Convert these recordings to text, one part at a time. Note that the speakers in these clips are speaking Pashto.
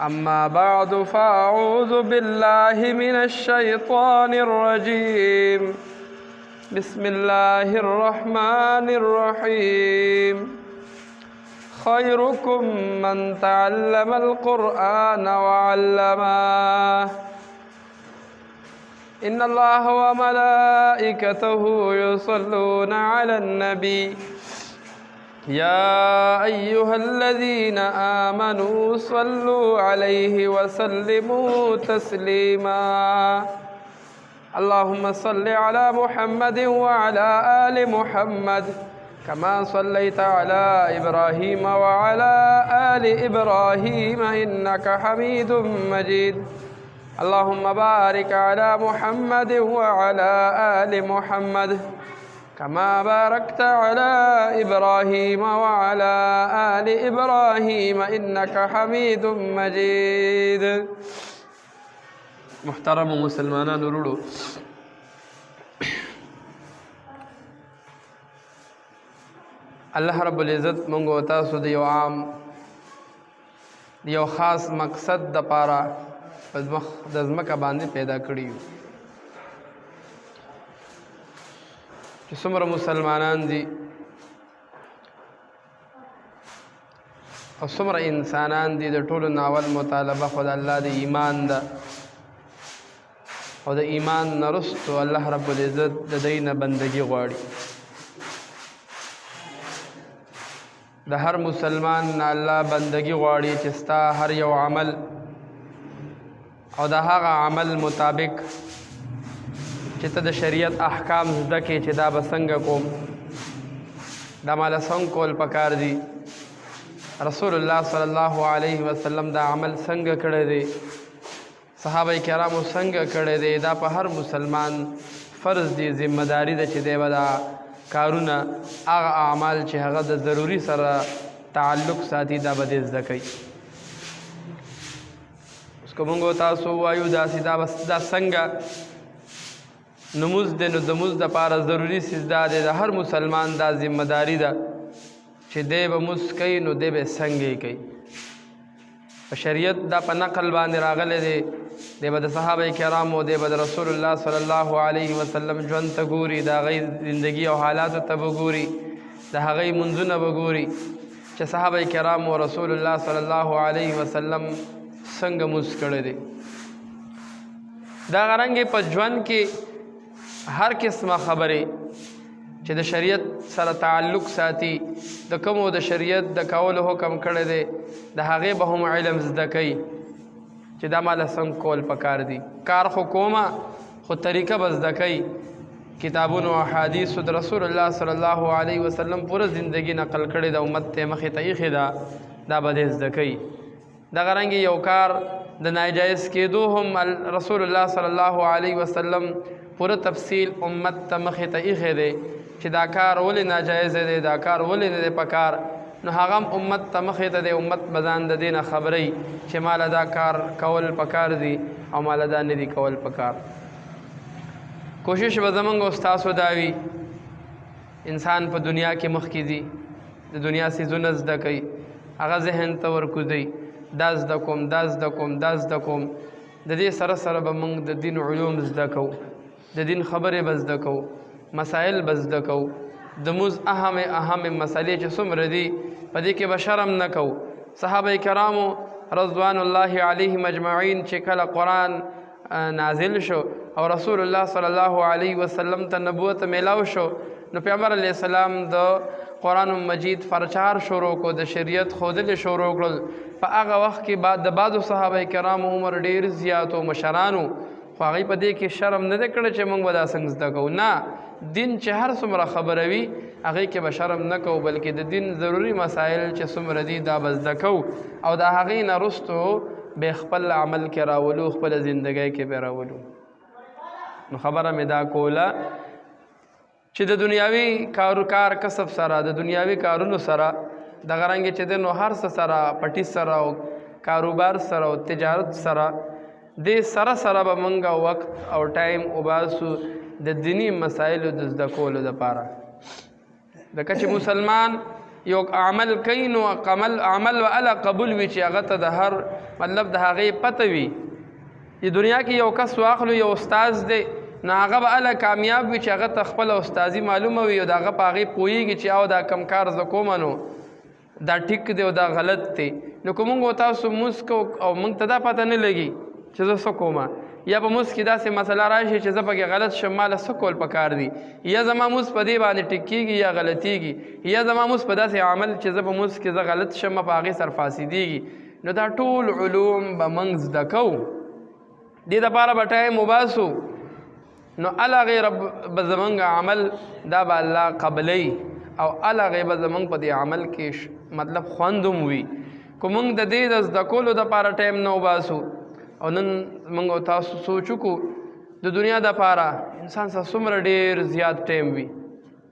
أما بعد فأعوذ بالله من الشيطان الرجيم. بسم الله الرحمن الرحيم. خيركم من تعلم القرآن وعلمه. إن الله وملائكته يصلون على النبي يا أيها الذين آمنوا صلوا عليه وسلموا تسليما. اللهم صل على محمد وعلى آل محمد كما صليت على إبراهيم وعلى آل إبراهيم إنك حميد مجيد. اللهم بارك على محمد وعلى آل محمد كما باركت على إبراهيم وعلى آل إبراهيم إنك حميد مجيد. محترم مسلمانان ورونو، الله رب العزت مونږ او تاسو د یو عام د یو خاص مقصد د پاره د ځمکه باندې پیدا کړی یو چې څومره مسلمانان دي او څومره انسانان دي، د ټولو ناول مطالبه خو د الله د ایمان ده او د ایمان نه رستو الله رب العزت د دوی نه بندګي غواړي. د هر مسلمان نه الله بندګي غواړي چې ستا هر یو عمل او د هغه عمل مطابق چې ته د شریعت احکام زده کړې چې دا به څنګه کوم، دا ماله څنګه کول پکار دي، رسول الله صلی الله علیه وسلم دا عمل څنګه کړی دی، صحابه کرامو څنګه کړی دی، دا په هر مسلمان فرض دی، ذمہ داری ده چې دی به دا کارونه هغه اعمال چې هغه د ضروري سره تعلق ساتي دا به دې زده کوي. اوس که مونږ تاسو وایو داسې دا څنګه نموز دی، نو د مونځ دپاره ضروري څیز دا دی، د هر مسلمان دا ذمہ داري ده چې دی به مونځ کوي نو دی به څنګه کوي. په شریعت دا په نقل باندې راغلی دی، دی به د صحابه کرامو، دی به د رسول الله صلی الله علیه وسلم ژوند ته ګوري، د هغوی زندګي او حالاتو ته به ګوري، د هغوی منځونه به ګوري چې صحابه کرامو رسول الله صلی الله علیه وسلم څنګه مونځ کړی دی. دا غرنګې په ژوند کې هر قسمه خبرې چې د شریعت سره تعلق ساتي، د کومو د شریعت د کولو حکم کړی دی د هغې به هم علم زده کوي چې دا ماله څنګه کول پکار دي. کار خو کومه خو طریقه به زده کوي. کتابونو او احادیثو د رسول الله صلی الله علیه وسلم پوره زندگی نقل کړې ده، امت ته مخې ته ایښې ده، دا به دې زده کوي. دغه رنګې یو کار د ناجایز کېدو هم رسول الله صلی الله علیه وسلم پوره تفصیل امت ته مخې ته ایښی دی چې دا کار ولې ناجایز دی، دا کار ولې نه دی پکار، نو هغه هم امت ته مخې ته دی. امت به ځان د دې نه خبروي چې ماله دا کار کول پکار دي او ماله دا نه دي کول پکار. کوشش به زمونږ او ستاسو دا وي انسان په دنیا کې مخکې ځي، د دنیا څیزونه زده کوي، هغه ذهن ته ورکوځوي، دا زده کوم دا زده کوم دا زده کوم. د دې سره سره به موږ د دین علوم زده کوو، د دین خبرې به زده کوو، مسائل به زده کوو، د مونځ اهم مسئلې چې څومره دي په دې کې به شرم نه کوو. صحابه کرامو رضوان الله علیهم اجمعین چې کله قرآن نازل شو او رسول الله صلی الله علیه وسلم ته نبوت میلاو شو، نو پیغمبر علیه السلام د قرآن مجید فرچار شروع کو، د شریعت ښودل شروع کړل. په هغه وخت کې د بعضو صحابه کرامو عمر ډېر زیات و، مشرانو، خو هغوی په دې کې شرم نه دی کړی چې موږ به دا څنګه زده کوو. نه، دین چې هر څومره خبروي هغې کې به شرم نه کوو، بلکې د دین ضروري مسایل چې څومره دي دا به زده کوو او د هغې نه وروستو به خپل عمل کې راولو، خپله زندګۍ کې به راولو. نو خبره مې دا کوله چې د دنیاوي کار کسب سره، د دنیاوي کارونو سره، دغه رنګې چې دی نو هر څه سره، پټي سره او کاروبار سره او تجارت سره، دې سره سره به موږ وخت او ټایم وباسو د دینی مسایلو د زده کولو دپاره. ځکه چې مسلمان یو عمل کوي نو عمل و الله قبول وي چې هغه ته د هر مطلب د هغې پته وي. د دنیا کې یو کس واخلو یو استاز دی نو هغه به الله کامیاب وي چې هغه ته خپله استازي معلومه وي او د هغه په هغې پوهېږي چې او دا کم کار زه کومه نو دا ټیک دی او دا غلط دی. نو که مونږ تاسو مونځ کوو او مونږ ته دا پته نه لګي چې زه څه کومه، یا په مونځ کې داسې مسله راشي چې زه پکې غلط شم، ماله څه کول پکار دي، یا زما مونځ په دې باندې ټیک کېږي یا غلطېږي، یا زما مونځ په داسې عمل چې زه په مونځ کې زه غلط شم په هغې سر فاسدېږي. نو دا ټول علوم به مونږ زده کوو، دې دپاره به ټایم وباسو. نو الغې رب به زمونږ عمل دا به الله قبلوي او الغې به زمونږ په دې عمل کې مطلب خوند هم وي. که مونږ د دې د زده کولو دپاره ټایم نه وباسو او نن مونږ او تاسو سوچ وکړو د دنیا دپاره انسان سره څومره ډېر زیات ټایم وي،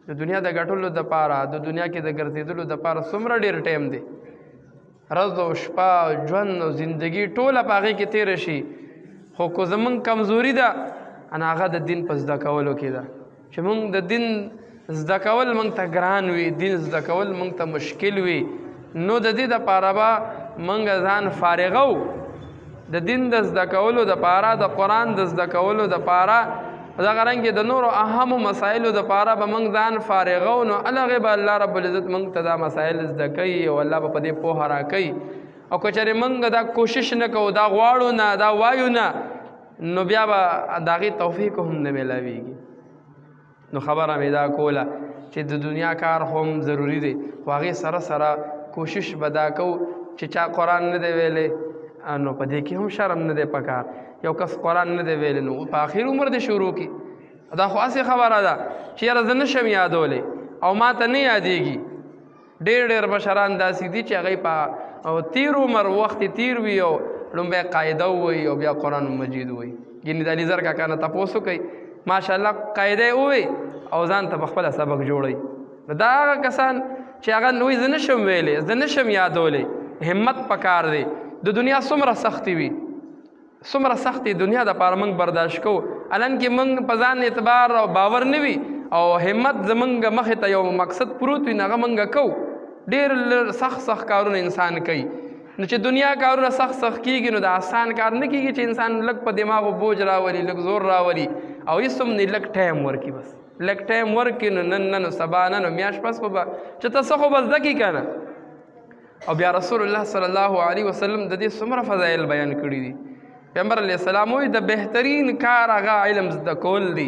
د دنیا د ګټلو دپاره د دنیا کې د ګرځېدلو دپاره څومره ډېر ټایم دی. ورځ او شپه ژوند او زندګي ټوله په هغې کې تېره شي. خو که زمونږ کمزوري ده ان هغه د دین په زده کولو کې ده چې مونږ د دین زده کول مونږ ته ګران وي، دین زده کول مونږ ته مشکل وي، نو د دې دپاره به مونږ ځان فارغو. د دین د زده کولو دپاره، د قرآن د زده کولو دپاره، دغه رنګې د نورو اهمو مسایلو دپاره به مونږ ځان فارغو. نو هغې به الله رب العزت مونږ ته دا مسایل زده کوي او الله به په دې پوهه راکوي. او که چېرې مونږ دا کوشش نه کوو، دا غواړو نه، دا وایو نه، نو بیا به د هغې توفیق هم نه میلاویږي. نو خبره مې دا کوله چې د دنیا کار هم ضروري دی، خو هغې سره سره کوشش به دا کوو چې چا قرآن نه دی ویلی نو په دې کې هم شرم نه دی پکار. یو کس قرآن نه دی ویلی نو په آخر عمر دی شروع کړي. دا خو هسې خبره ده چې یاره زه نشم یادولی او ما ته نه یادېږي. ډېر بشران داسې دي چې هغوی په تیر عمر وخت تیر وي او لومبی قاعده ووایي او بیا قرآن مجید ووایي. ګینې د علیزر کاکا نه تپوس وکئ، ماشاءالله قاعده یې ووایي او ځان ته پخپله سبق جوړوي. نو دا هغه کسان چې هغه وایي زه نشم ویلی، زه نشم یادولی، همت پکار دی. د دنیا څومره سختي وي، څومره سختي دنیا دپاره موږ برداشت کوو، الان کې موږ په ځان اعتبار او باور نه وي او همت زمونږ مخې ته یو مقصد پروت وي نو هغه موږ کوو. ډېر سخت کارونه انسان کوي. نو چې دنیا کارونه سخت کېږي نو د آسان کار نه کېږي چې انسان لږ په دماغو بوج راولي، لږ زور راولي او هېڅ هم نه لږ ټایم ورکړي. بس لږ ټایم ورکړي نو نن نو سبا نه نو میاشت پس به چې ته څه خو به زده کړي که نه. او بیا رسول الله صلی الله علیه وسلم د دې څومره فضایل بیان کړي دي. پیغمبر علیه السلام وایي د بهترین کار هغه علم زده کول دی،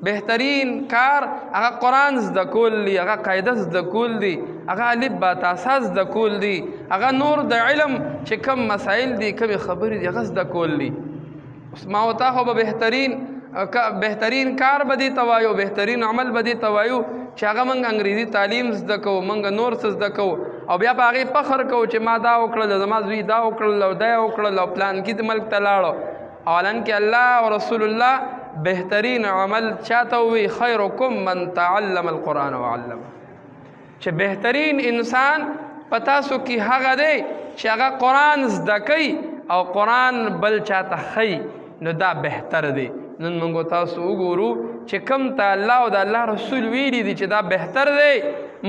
بهترین کار هغه قرآن زده کول دی، هغه قاعده زده کول دی، هغه الف با تا ثا زده کول دی، هغه نور د علم چې کم مسایل دي کمې خبرې دي هغه زده کول دی. اوس ما او تا خو به بهترین کار به دې ته وایو، بهترین عمل به دې ته وایو چې هغه موږ انګریزي تعلیم زده کوو، موږ نور څه زده کوو او بیا په هغې فخر کوو چې ما دا وکړل، زما زوی دا وکړل او دا یې وکړل او پلانکي د ملک ته لاړو. او الان کې الله او رسول الله بهترین عمل چاته وي خیرکم من تعلم القرآن وعلمه، چې بهترین انسان په تاسو کې هغه دی چې هغه قرآن زده کوي او قرآن بل چاته ښیي، نو دا بهتر دی. نن موږ تاسو وګورو چې کوم ته الله او د الله رسول ویلي دي چې دا بهتر دی،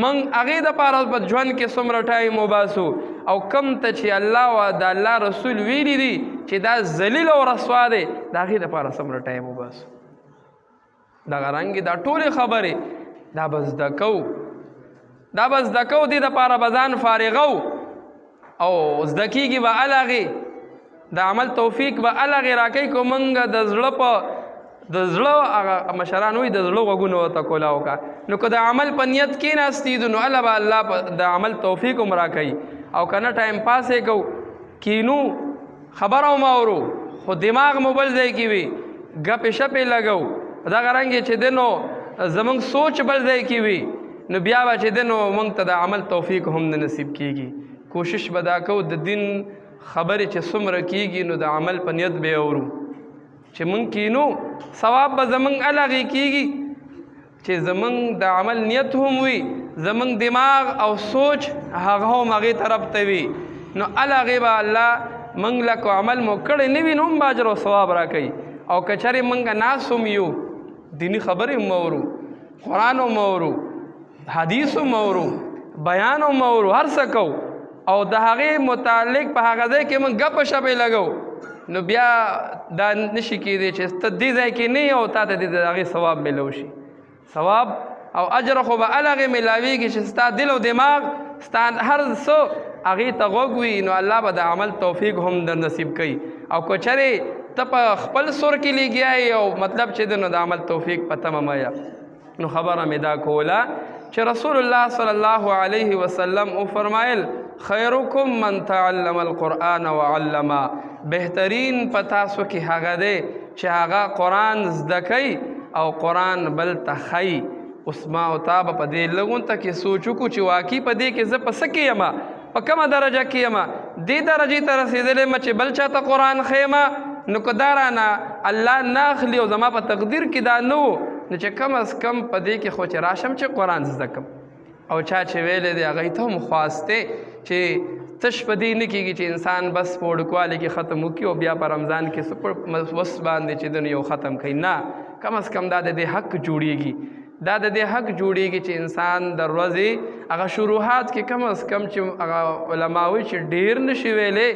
موږ هغې دپاره په ژوند کې څومره ټایم وباسو، او کوم ته چې الله او د الله رسول ویلي دي چې دا ذلیل او رسوا دی د هغې دپاره څومره ټایم وباسو. دغه رنګې دا ټولې خبرې دا به زده کوو، دا به زده کوو، دې دپاره به ځان فارغو او زده کېږي به الغې د عمل توفیق به الغې راکوي. که موږ د زړه په د زړه هغه مشران وایي د زړه غوږونه ورته کولاو کا، نو که د عمل په نیت کېناستېدو نو الله به الله د عمل توفیق هم راکوي. او که نه ټایم پاس یې کوو، کینو، خبره هم اورو خو دماغ مو بل ځای کې وي، ګپې شپې لګو، دغه رنګې چې دی نو زموږ سوچ بل ځای کې وي، نو بیا به چې دی نو موږ ته د عمل توفیق هم نه نصیب کېږي. کوشش به دا کوو د دین خبرې چې څومره کېږي نو د عمل په نیت به یې اورو چې موږ کینو، ثواب به زموږ الغې کېږي چې زموږ د عمل نیت هم وي، زموږ دماغ او سوچ هغه هم هغې طرف ته وي، نو الغې به الله موږ له عمل مو کړی نه وي نو هم به اجر او ثواب راکوي. او که چېرې موږ ناست هم یو، دیني خبرې هم اورو، قرآن هم اورو، حدیث هم اورو، بیان هم اورو هر څه کوو او د هغې متعلق په هغه ځای کې موږ ګپه شپې لګو نو بیا دا نشي کېدی چې ته دې ځای کې نه یې او تا ته د هغې ثواب میلو شي ثواب او اجر خو به هلغې میلاویږي چې ستا دل او دماغ ستا هر څه هغې ته غوږ وي نو الله به د عمل توفیق هم در نصیب کوي او که چرې ته په خپل سور کې لګیا یې او مطلب چې دی نو د عمل توفیق په تمه مه نو خبره مې دا کوله چې رسول الله صلی الله علیه وسلم وفرمایل خیرکم من تعلم القرآن وعلمه بهترین په تاسو کې هغه دی چې هغه قرآن زده کوي او قرآن بل ته ښیي اوس ما او تا به په دې لږونته کې سوچ وکړو چې واقعي په دې کې زه په څه کې یم په کومه درجه کې یم دې درجې ته رسېدلی یم چې بل چاته قرآن ښیم نو که دا رانه الله نه اخلي او زما په تقدیر کې دا نه و نو چې کم از کم په دې کې خو چې راشم چې قرآن زده کړم او چا چې ویلی دی هغوی ته هم خواست دی چې تش په دې نه کېږي چې انسان بس په وړوکوالي کې ختم وکړي او بیا په رمضان کې وس باندې چې د یو ختم کوي نه کم از کم دا د دې حق جوړېږي دا د دې حق جوړېږي چې انسان د ورځې هغه شروحات کې کم از کم چې هغه علما وایي چې ډېر نشي ویلی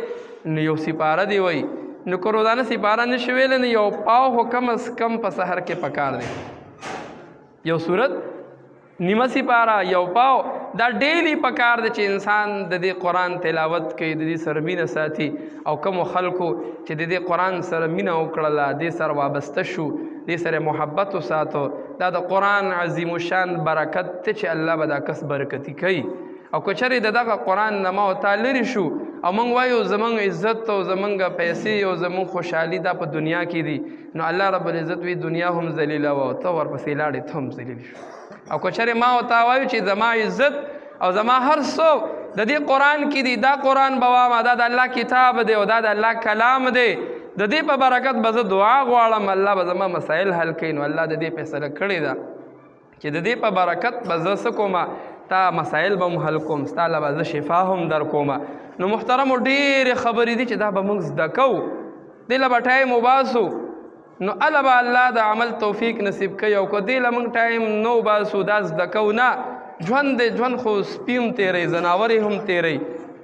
نو یو سپاره دی وایي نو که روزانه سپاره نشي ویلی نو یو پاو خو کم از کم په سحر کې پکار دی یو صورت نیمه سپاره یو پاو دا ډیلی پکار دی چې انسان د دې قرآن تلاوت کوي د دې سره مینه ساتي او کومو خلکو چې د دې قرآن سره مینه وکړله دې سره وابسته شو دې سره محبت وساتو دا د قرآن عظیم الشان برکت ته چې الله به دا کس برکتي کوي او که چېرې د دغه قرآن نه ما او تا لرې شو او موږ وایو زموږ عزت او زموږ پیسې او زموږ خوشحالي دا په دنیا کې دي نو الله رب العزت وی دنیا هم ذلیله وه او ته ورپسې لاړې ته هم ذلیل شو او که چېرې ما او تا وایو چې زما عزت او زما هر څه د دې قرآن کې دي دا قرآن به وامه دا د الله کتاب دی او دا د الله کلام دی د دې په برکت به زه دعا غواړم الله به زما مسایل حل کوي نو الله د دې فیصله کړې ده چې د دې په برکت به زه څه کومه تا مسایل به هم حل کوم ستا له به زه شفا هم در کومه نو محترمو ډېرې خبرې دي چې دا به موږ زده کوو دې له به ټایم وباسو نو هله به الله د عمل توفیق نصیب کوي او که دې له موږ ټایم نه وباسو دا زده کوو نه ژوند دی ژوند خو سپي هم تېروي ځناورې هم تېروي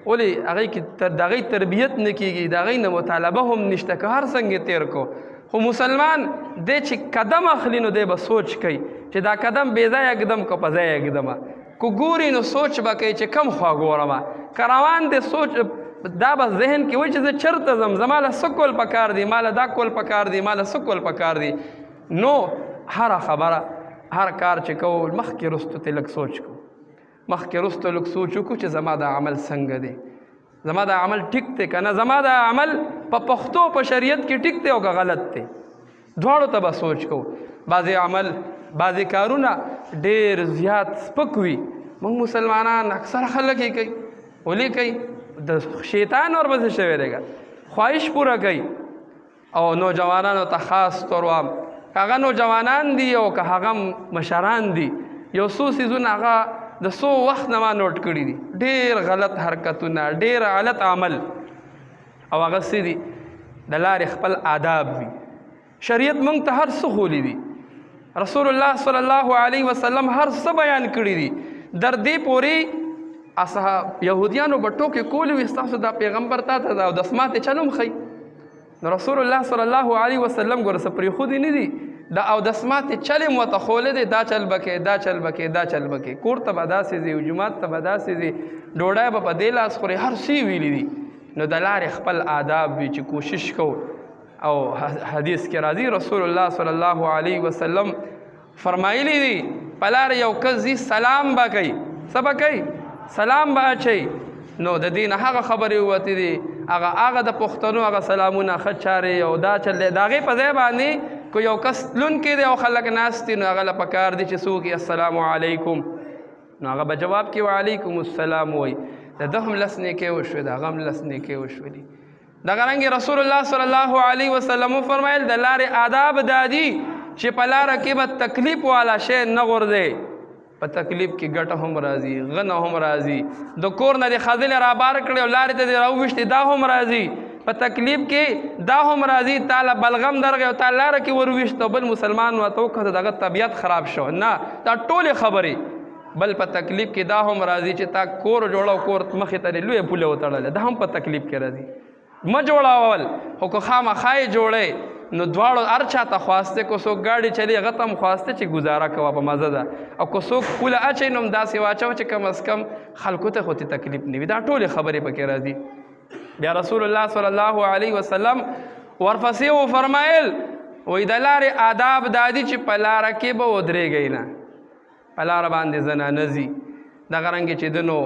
ولې هغوی کې د هغوی تربیت نه کېږي د هغوی نه مطالبه هم نشته که هر څنګه تېر کو خو مسلمان دی چې قدم اخلي نو دی به سوچ کوي چې دا قدم بې ځایه اږدم که په ځایه اږدمه که ګوري نو سوچ به کوي چې کم خوا ګورمه که روان دی سوچ دا به ذهن کې وایي چې زه چېرته ځم زما له څه کول پکار دي ما له دا کول پکار دي ما له څه کول پکار دي نو هره خبره هر کار چې کوو مخکې رستو ته لږ سوچ کوو مخکې رستو لږ سوچ وکړو چې زما دا عمل څنګه دی زما دا عمل ټیک دی که نه زما دا عمل په پښتو په شریعت کې ټیک دی او که غلط دی دواړو ته به سوچ کوو بعضې عمل بعضې کارونه ډېر زیات سپک وي موږ مسلمانان اکثر خلک یې کوي ولې کوي د شیطان ورپسې شوی دی خواهش پوره کوي او نوجوانانو ته خاص طور وایم که هغه نوجوانان دي او که هغه مشران دي یو څو څیزونه هغه د څو وخت نه ما نوټ کړي دي ډېر غلط حرکتونه ډېر غلط عمل او هغه څه دي د لارې خپل آداب وي شریعت موږ ته هر څه ښولی دي رسول الله صلی الله علیه وسلم هر څه بیان کړي دي در دې پورې اصحاب یهودیانو به ټوکې کولې وي ستاسو دا پیغمبر تا ته د اودس ماتې چل هم ښیي نو رسول الله صلی الله علیه وسلم ګوره څه پرېښودي نه دي د اودس ماتې چل یې ورته ښولی دی دا چل به کې دا چل به کې دا چل به کې کور ته به داسې ځي جومات ته به داسې ځي ډوډۍ به په دې لاس خوري هر څه ویلي دي نو د لارې خپل آداب وي چې کوشش کوو او حدیث کې راځي رسول الله صلی الله علیه وسلم فرمایلی دي په لاره یو کس ځي سلام به کوي څه به کوي سلام به اچوي نو د دې نه هغه خبرې ووتې دي هغه د پښتنو هغه سلامونه ښه چارې او دا چل دی د هغې په ځای باندې که یو کس تلونکی دی او خلک ناست دي نو هغه له پکار دي چې څه وکړي السلام علیکم نو هغه به جواب کې وعلیکم السلام وایي د ده هم لس نیکۍ وشوې د هغه هم لس نیکۍ وشولي دغه رنګې رسول الله صلی الله علیه وسلم وفرمایل د لارې آداب دا دي چې په لاره کې به تکلیف والا شی نه غورځئ په تکلیف کې ګټه هم راځي غنه هم راځي د کور نه دې ښځلې رابار کړې او لارې ته دې راوویشتې دا هم راځي په تکلیف کې دا هم راځي تا له بلغم درغی او تا لاره کې ورویشت او بل مسلمان ورته وکړه دغه طبیعت خراب شو نه دا ټولې خبرې بل په تکلیف کې دا هم راځي چې تا کور جوړو کور مخې ته لویه پوله وتړله دا هم په تکلیف کې راځي مه جوړاول خو که خامخا یې جوړی نو دواړو هر چا ته خواسته که څوک ګاډي چلی هغه ته هم خواسته چې ګزاره کوه په مزه ده او که څوک پوله اچوي نو هم داسې واچوه چې کم از کم خلکو ته خو تکلیف نه وي دا ټولې خبرې پکې راځي بیا رسول الله صلی الله علیه وسلم ورپسې وفرمایل وایي د لارې آداب دا دي چې په لاره کې به ودرېږئ نه په لاره باندې زنانه ځي دغه رنګې چې د نو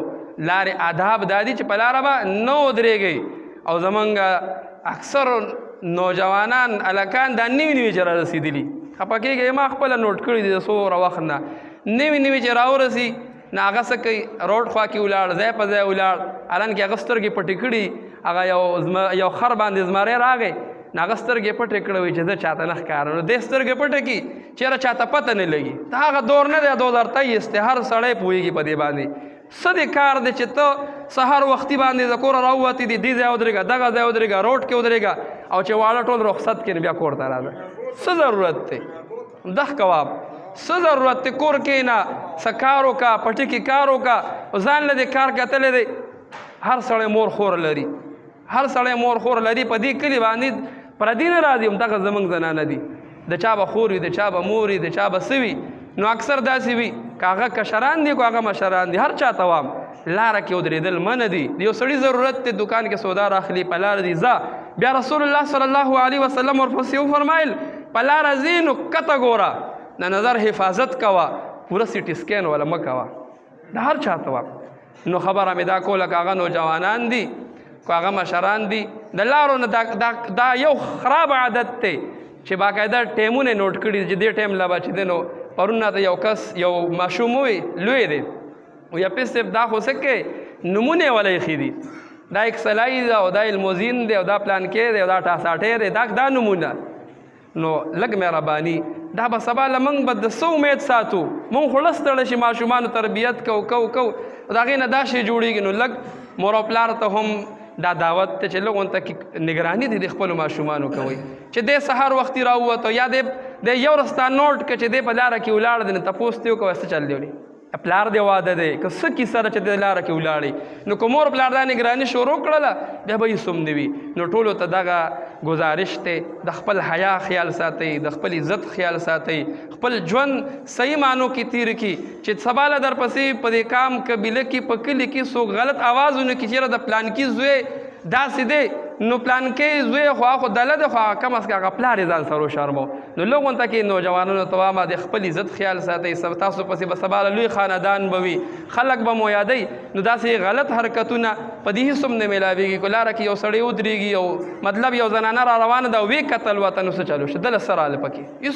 لارې آداب دا دي چې په لاره به نه ودرېږئ او زمونږ اکثر نوجوانان الکان دا نوي نوي چې را رسېدلي خفه کېږئ ما خپله نوټ کړي دي د څومره وخت نه نوي نوي چې راورسي نه هغه څه کوي روډ خوا کې ولاړ ځای په ځای ولاړ الان کې هغه سترګې پټې کړي هغه یو خر باندې زمری راغی نه هغه سترګې پټې کړی وي چې زه چاته نه ښکارم نو دې سترګې پټې کړي چېرې چاته پته نه لګي دا هغه دور نه دی 2023 دی هر سړی پوهېږي په دې باندې څه دې کار دی چې ته سهار وختي باندې د کوره راووتې دي دې ځای ودرېږه دغه ځای ودرېږه روډ کې ودرېږه او چې واړه ټول رخصت کړي بیا کور ته راځه څه ضرورت دی دغ کواب څه ضرورت دی کور کښېنه څه کار وکړه پټي کې کار وکړه ځان له دې کار کتلی دی هر سړی مور خور لري هر سړی مور خور لري په دې کلي باندې پردي نه راځي همدغه زموږ زنانه دي د چا به خور وي د چا به مور وي د چا به څه وي نو اکثر داسې وي که هغه کشران دي که هغه مشران دي هر چا ته وام لاره کې ودرېدل منه دي د یو سړي ضرورت دی دکان کې سودا راخلي په لاره دي ځه بیا رسول الله صلی الله علیه وسلم ورپسې وفرمایل په لاره ځې نو کته ګوره د نظر حفاظت کوه پوره سي ټي سکین ولا مه کوه د هر چا ته وام نو خبره مې دا کوله که هغه نوجوانان دي که هغه مشران دي د لارو نه دا یو خراب عادت دی چې باقاعده ټیمونه نوټ کړي چې دې ټیم لا به چې دی نو پرون راته یو کس یو ماشوم ووی لوی دی وی اپی صاحب دا خو څه کې نومونه یې ولی ایښي دي دا اکسلای ده او دا الموزین دی او دا پلانکې دی او دا ټاساټی دی دا نومونه نو لږ مهرباني دا به سبا له موږ به د څه امید ساتو موږ خو لس تړه شي ماشومانو تربیت کو د هغې نه دا شی جوړېږي نو لږ مور او پلار ته هم دا دعوت ته چې لږ ورته نګراني دي د خپلو ماشومانو کوئ چې دی سهار وختي راووتو یا دی یو ورځ تا نوټ که چې دی په لاره کې ولاړ دی نو تپوس دې وکړه څه چل دی ولې پلار دی واده دی که څه کیسه ده چې د لاره کې ولاړې نو که مور پلار دا نګراني شروع کړله بیا به یې سم نه وي نو ټولو ته دغه گزارش دی د خپل حیا خیال ساتئ د خپل عزت خیال ساتئ خپل ژوند صحیح معنو کې تیر کړي چې سبا له درپسې په دې کام قبیله کې په کلي کې څوک غلط آواز ونه کړي چېرې د پلانکي زوی داسې دی نو پلانکۍ زوی خو هغه خو دله دی خو هغه کم از هغه پلار یې ځان سره وشرمو نو لږ غونته کې نوجوانانو ته وایم د خپل عزت خیال ساتئ تاسو پسې به سبا لوی خاندان به وي خلک به مو یادوي نو داسې غلط حرکتونه په دې هېڅ هم نه میلاویږي که لاره کې یو سړی ودرېږي او مطلب یو زنانه را روانه ده ویې کتل ورته نو څه چلو شه دله څه راله پکې